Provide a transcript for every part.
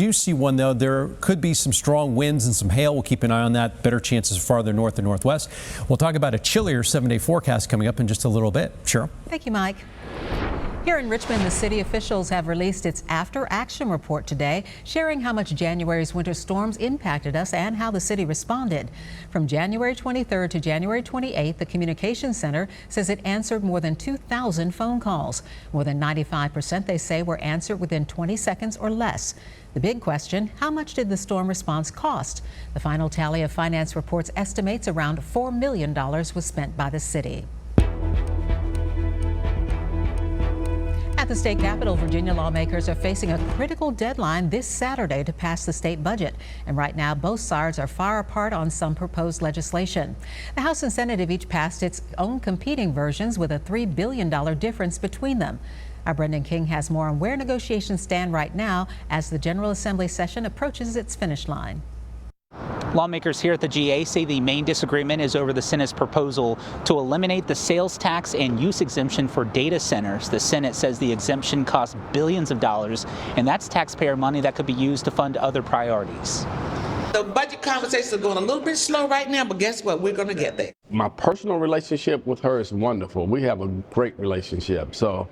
do see one, though, there could be some strong winds and some hail. We'll keep an eye on that. Better chances farther north and northwest. We'll talk about a chillier 7-day forecast coming up in just a little bit. Cheryl. Thank you, Mike. Here in Richmond, the city officials have released its after-action report today, sharing how much January's winter storms impacted us and how the city responded. From January 23rd to January 28th, the Communications Center says it answered more than 2,000 phone calls. More than 95%, they say, were answered within 20 seconds or less. The big question, how much did the storm response cost? The final tally of finance reports estimates around $4 million was spent by the city. At the state capitol, Virginia lawmakers are facing a critical deadline this Saturday to pass the state budget. And right now, both sides are far apart on some proposed legislation. The House and Senate have each passed its own competing versions with a $3 billion difference between them. Our Brendan King has more on where negotiations stand right now as the General Assembly session approaches its finish line. Lawmakers here at the GA say the main disagreement is over the Senate's proposal to eliminate the sales tax and use exemption for data centers. The Senate says the exemption costs billions of dollars, and that's taxpayer money that could be used to fund other priorities. The budget conversations are going a little bit slow right now, but guess what? We're going to get there. My personal relationship with her is wonderful. We have a great relationship. So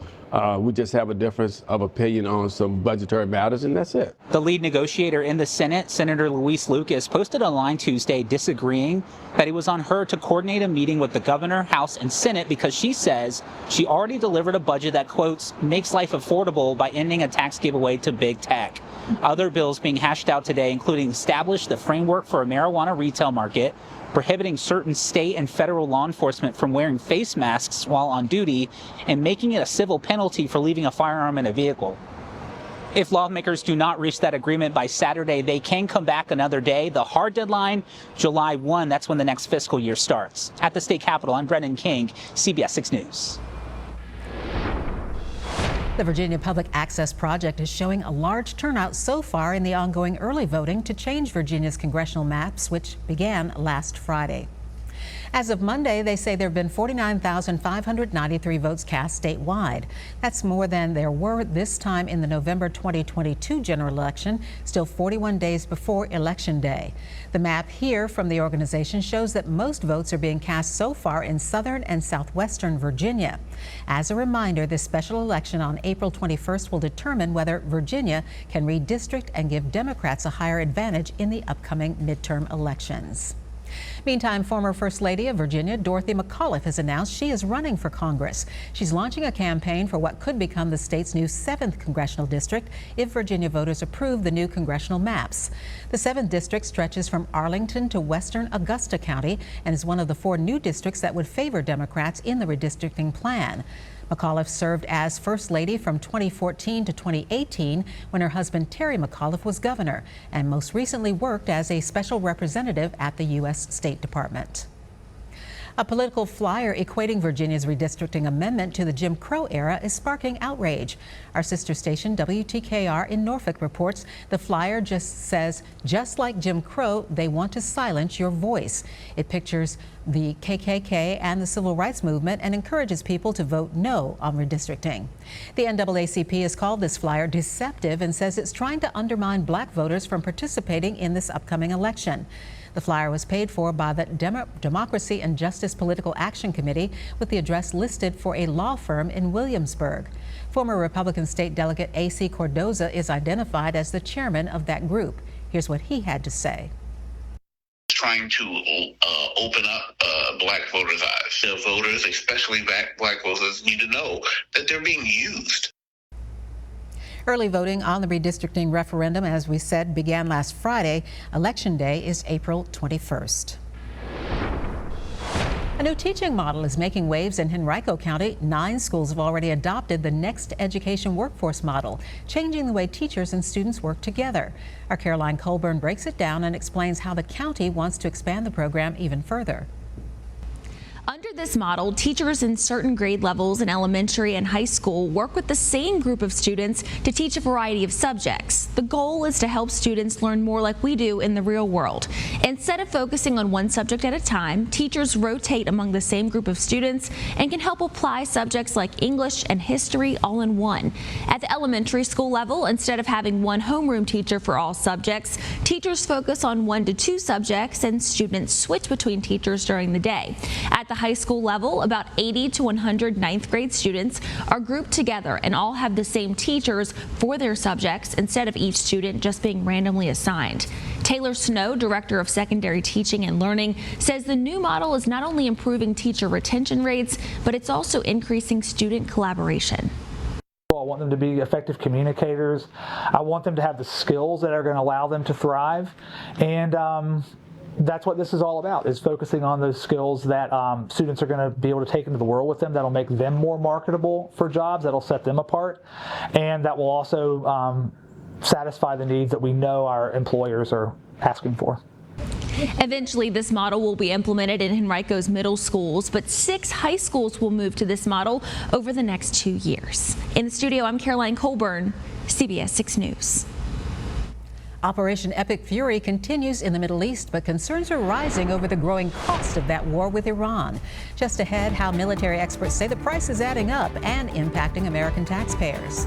we just have a difference of opinion on some budgetary matters, and that's it. The lead negotiator in the Senate, Senator Luis Lucas, posted online Tuesday disagreeing that it was on her to coordinate a meeting with the governor, House, and Senate because she says she already delivered a budget that, quotes, makes life affordable by ending a tax giveaway to big tech. Other bills being hashed out today, including establish the framework for a marijuana retail market, prohibiting certain state and federal law enforcement from wearing face masks while on duty, and making it a civil penalty for leaving a firearm in a vehicle. If lawmakers do not reach that agreement by Saturday, they can come back another day. The hard deadline, July 1, that's when the next fiscal year starts. At the state capitol, I'm Brendan King, CBS 6 News. The Virginia Public Access Project is showing a large turnout so far in the ongoing early voting to change Virginia's congressional maps, which began last Friday. As of Monday, they say there have been 49,593 votes cast statewide. That's more than there were this time in the November 2022 general election, still 41 days before Election Day. The map here from the organization shows that most votes are being cast so far in southern and southwestern Virginia. As a reminder, this special election on April 21st will determine whether Virginia can redistrict and give Democrats a higher advantage in the upcoming midterm elections. Meantime, former First Lady of Virginia, Dorothy McAuliffe, has announced she is running for Congress. She's launching a campaign for what could become the state's new 7th congressional district if Virginia voters approve the new congressional maps. The 7th district stretches from Arlington to western Augusta County and is one of the 4 new districts that would favor Democrats in the redistricting plan. McAuliffe served as First Lady from 2014 to 2018 when her husband Terry McAuliffe was governor, and most recently worked as a special representative at the U.S. State Department. A political flyer equating Virginia's redistricting amendment to the Jim Crow era is sparking outrage. Our sister station, WTKR in Norfolk, reports the flyer just says, just like Jim Crow, they want to silence your voice. It pictures the KKK and the civil rights movement and encourages people to vote no on redistricting. The NAACP has called this flyer deceptive and says it's trying to undermine black voters from participating in this upcoming election. The flyer was paid for by the Democracy and Justice Political Action Committee, with the address listed for a law firm in Williamsburg. Former Republican State Delegate A.C. Cordoza is identified as the chairman of that group. Here's what he had to say. Trying to open up black voters' eyes. The voters, especially black voters, need to know that they're being used. Early voting on the redistricting referendum, as we said, began last Friday. Election Day is April 21st. A new teaching model is making waves in Henrico County. 9 schools have already adopted the Next Education Workforce model, changing the way teachers and students work together. Our Caroline Colburn breaks it down and explains how the county wants to expand the program even further. Under this model, teachers in certain grade levels in elementary and high school work with the same group of students to teach a variety of subjects. The goal is to help students learn more like we do in the real world. Instead of focusing on one subject at a time, teachers rotate among the same group of students and can help apply subjects like English and history all in one. At the elementary school level, instead of having one homeroom teacher for all subjects, teachers focus on 1 to 2 subjects and students switch between teachers during the day. At the high school level, about 80 to 100 ninth grade students are grouped together and all have the same teachers for their subjects instead of each student just being randomly assigned. Taylor Snow, Director of Secondary Teaching and Learning, says the new model is not only improving teacher retention rates, but it's also increasing student collaboration. I want them to be effective communicators. I want them to have the skills that are going to allow them to thrive. And that's what this is all about, is focusing on those skills that students are going to be able to take into the world with them, that'll make them more marketable for jobs, that'll set them apart, and that will also satisfy the needs that we know our employers are asking for. Eventually, this model will be implemented in Henrico's middle schools, but 6 high schools will move to this model over the next 2 years. In the studio, I'm Caroline Colburn, CBS 6 News. Operation Epic Fury continues in the Middle East, but concerns are rising over the growing cost of that war with Iran. Just ahead, how military experts say the price is adding up and impacting American taxpayers.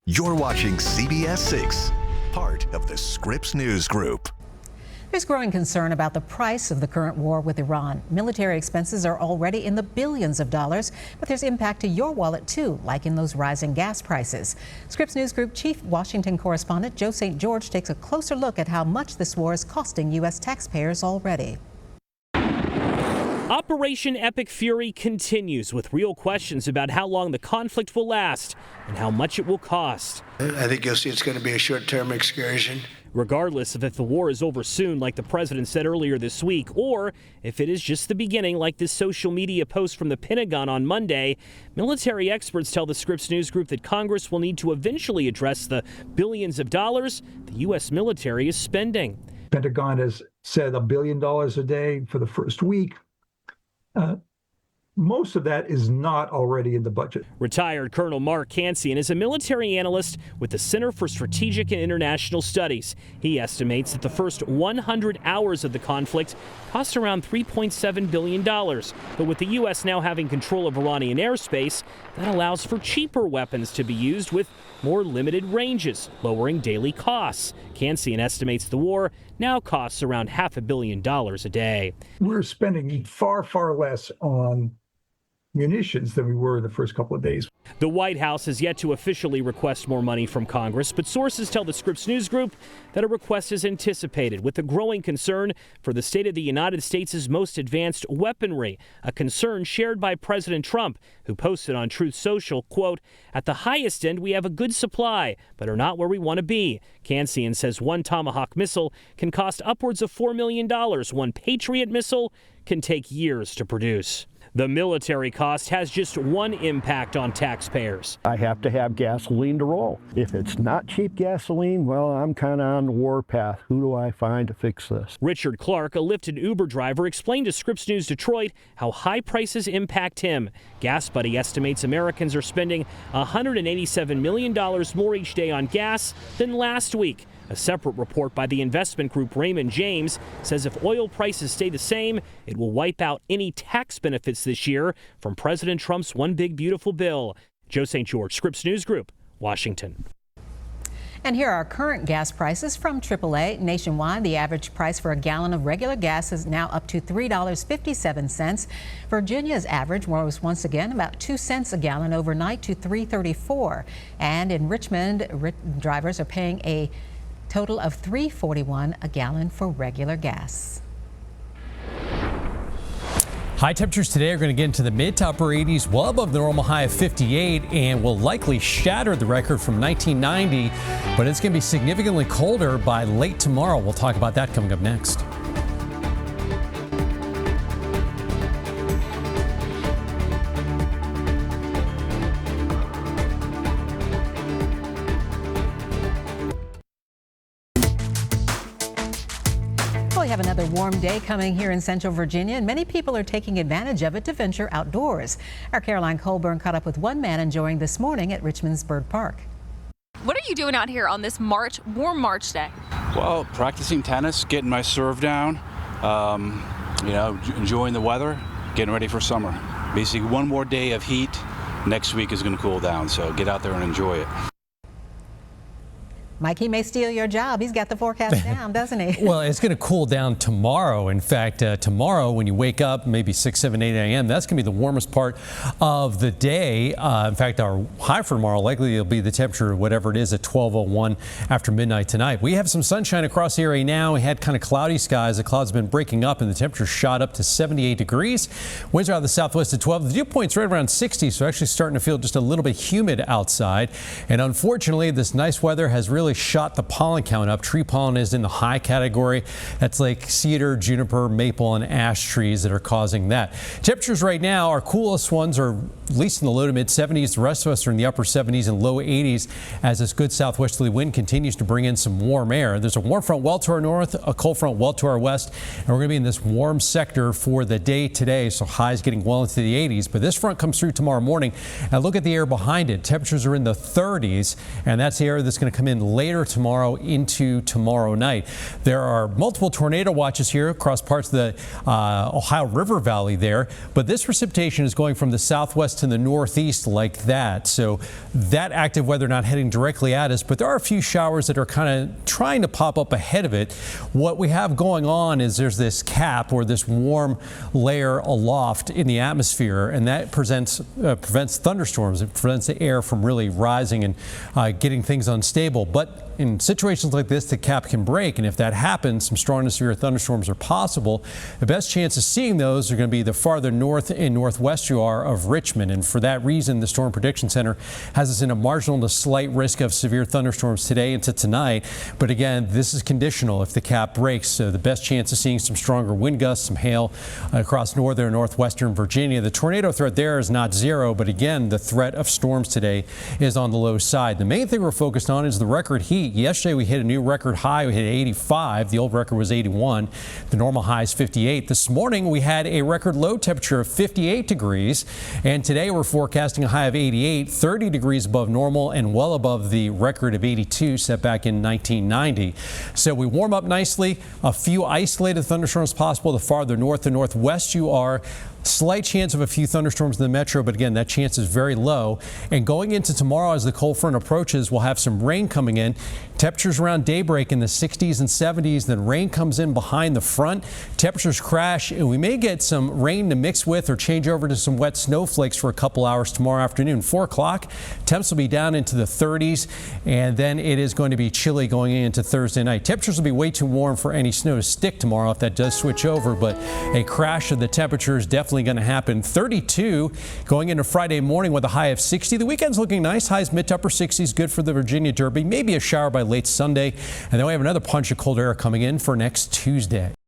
You're watching CBS 6, part of the Scripps News Group. There's growing concern about the price of the current war with Iran. Military expenses are already in the billions of dollars, but there's impact to your wallet too, like in those rising gas prices. Scripps News Group Chief Washington correspondent Joe St. George takes a closer look at how much this war is costing U.S. taxpayers already. Operation Epic Fury continues with real questions about how long the conflict will last and how much it will cost. I think you'll see it's going to be a short-term excursion. Regardless of if the war is over soon, like the president said earlier this week, or if it is just the beginning, like this social media post from the Pentagon on Monday, military experts tell the Scripps News Group that Congress will need to eventually address the billions of dollars the U.S. military is spending. Pentagon has said $1 billion a day for the first week. Most of that is not already in the budget. Retired Colonel Mark Kansian is a military analyst with the Center for Strategic and International Studies. He estimates that the first 100 hours of the conflict cost around $3.7 billion. But with the U.S. now having control of Iranian airspace, that allows for cheaper weapons to be used with more limited ranges, lowering daily costs. Kansian estimates the war now costs around $500 million a day. We're spending far, far less on munitions than we were in the first couple of days. The White House has yet to officially request more money from Congress, but sources tell the Scripps News Group that a request is anticipated, with a growing concern for the state of the United States' most advanced weaponry, a concern shared by President Trump, who posted on Truth Social, quote, "At the highest end, we have a good supply, but are not where we want to be." Kansian says one Tomahawk missile can cost upwards of $4 million. One Patriot missile can take years to produce. The military cost has just one impact on taxpayers. I have to have gasoline to roll. If it's not cheap gasoline, well, I'm kind of on the warpath. Who do I find to fix this? Richard Clark, a Lyft and Uber driver, explained to Scripps News Detroit how high prices impact him. Gas Buddy estimates Americans are spending $187 million more each day on gas than last week. A separate report by the investment group Raymond James says if oil prices stay the same, it will wipe out any tax benefits this year from President Trump's One Big Beautiful Bill. Joe St. George, Scripps News Group, Washington. And here are current gas prices from AAA. Nationwide, the average price for a gallon of regular gas is now up to $3.57. Virginia's average was once again about 2 cents a gallon overnight to $3.34. And in Richmond, drivers are paying a total of $3.41 a gallon for regular gas. High temperatures today are going to get into the mid to upper 80s, well above the normal high of 58, and will likely shatter the record from 1990. But it's going to be significantly colder by late tomorrow. We'll talk about that coming up next. Well, we have another warm day coming here in Central Virginia, and many people are taking advantage of it to venture outdoors. Our Caroline Colburn caught up with one man enjoying this morning at Richmond's Bird Park. What are you doing out here on this warm March day? Well, practicing tennis, getting my serve down, enjoying the weather, getting ready for summer. Basically, one more day of heat. Next week is going to cool down, so get out there and enjoy it. Mike, he may steal your job. He's got the forecast down, doesn't he? Well, it's going to cool down tomorrow. In fact, tomorrow when you wake up, maybe 6, 7, 8 a.m., that's going to be the warmest part of the day. In fact, our high for tomorrow likely will be the temperature, whatever it is, at 12:01 after midnight tonight. We have some sunshine across the area now. We had kind of cloudy skies. The clouds have been breaking up, and the temperature shot up to 78 degrees. Winds are out of the southwest at 12. The dew point's right around 60, so actually starting to feel just a little bit humid outside. And unfortunately, this nice weather has really shot the pollen count up. Tree pollen is in the high category. That's like cedar, juniper, maple, and ash trees that are causing that. Temperatures right now, our coolest ones are at least in the low to mid 70s. The rest of us are in the upper 70s and low 80s as this good southwesterly wind continues to bring in some warm air. There's a warm front well to our north, a cold front well to our west, and we're going to be in this warm sector for the day today, so highs getting well into the 80s. But this front comes through tomorrow morning, and look at the air behind it. Temperatures are in the 30s, and that's the air that's going to come in later tomorrow into tomorrow night. There are multiple tornado watches here across parts of the Ohio River Valley there, but this precipitation is going from the southwest to the northeast like that. So that active weather not heading directly at us, but there are a few showers that are kind of trying to pop up ahead of it. What we have going on is there's this cap or this warm layer aloft in the atmosphere, and that prevents thunderstorms. It prevents the air from really rising and getting things unstable. But in situations like this, the cap can break, and if that happens, some strong to severe thunderstorms are possible. The best chance of seeing those are going to be the farther north and northwest you are of Richmond, and for that reason, the Storm Prediction Center has us in a marginal to slight risk of severe thunderstorms today into tonight. But again, this is conditional if the cap breaks, so the best chance of seeing some stronger wind gusts, some hail across northern and northwestern Virginia. The tornado threat there is not zero, but again, the threat of storms today is on the low side. The main thing we're focused on is the record heat. Yesterday we hit a new record high. We hit 85. The old record was 81. The normal high is 58. This morning we had a record low temperature of 58 degrees. And today we're forecasting a high of 88, 30 degrees above normal and well above the record of 82 set back in 1990. So we warm up nicely. A few isolated thunderstorms possible the farther north and northwest you are. Slight chance of a few thunderstorms in the metro, but again, that chance is very low. And going into tomorrow, as the cold front approaches, we'll have some rain coming in. Temperatures around daybreak in the 60s and 70s. Then rain comes in behind the front. Temperatures crash, and we may get some rain to mix with or change over to some wet snowflakes for a couple hours tomorrow afternoon. 4 o'clock, temps will be down into the 30s, and then it is going to be chilly going into Thursday night. Temperatures will be way too warm for any snow to stick tomorrow if that does switch over, but a crash of the temperatures definitely going to happen. 32 going into Friday morning with a high of 60. The weekend's looking nice. Highs mid to upper 60s. Good for the Virginia Derby. Maybe a shower by late Sunday. And then we have another punch of cold air coming in for next Tuesday.